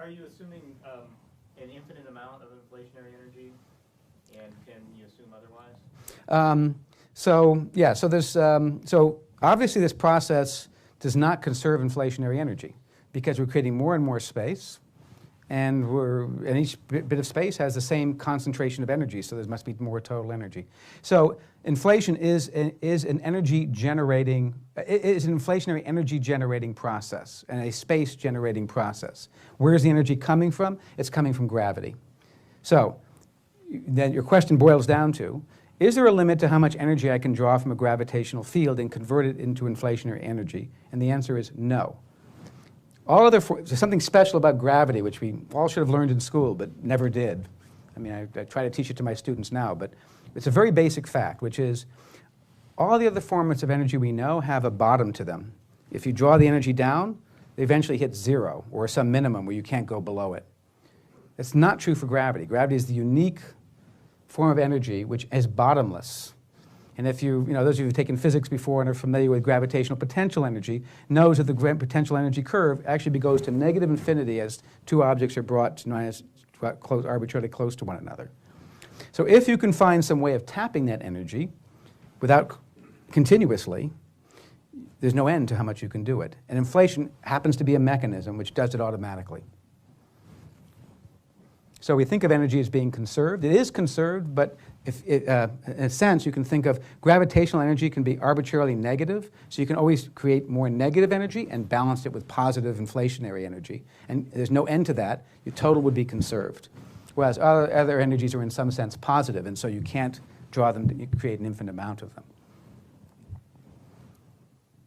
Are you assuming an infinite amount of inflationary energy, and can you assume otherwise? So obviously this process does not conserve inflationary energy because we're creating more and more space, and each bit of space has the same concentration of energy, so there must be more total energy. So inflation is an inflationary energy generating process and a space generating process. Where is the energy coming from? It's coming from gravity. So then your question boils down to, is there a limit to how much energy I can draw from a gravitational field and convert it into inflationary energy? And the answer is no. There's something special about gravity, which we all should have learned in school, but never did. I mean, I try to teach it to my students now, but it's a very basic fact, which is all the other forms of energy we know have a bottom to them. If you draw the energy down, they eventually hit zero, or some minimum where you can't go below it. It's not true for gravity. Gravity is the unique form of energy which is bottomless. And if those of you who've taken physics before and are familiar with gravitational potential energy knows that the potential energy curve actually goes to negative infinity as two objects are brought arbitrarily close to one another. So if you can find some way of tapping that energy without continuously, there's no end to how much you can do it. And inflation happens to be a mechanism which does it automatically. So we think of energy as being conserved. It is conserved, but in a sense, you can think of gravitational energy can be arbitrarily negative, so you can always create more negative energy and balance it with positive inflationary energy. And there's no end to that. Your total would be conserved. Whereas other energies are in some sense positive, and so you can't draw them to create an infinite amount of them.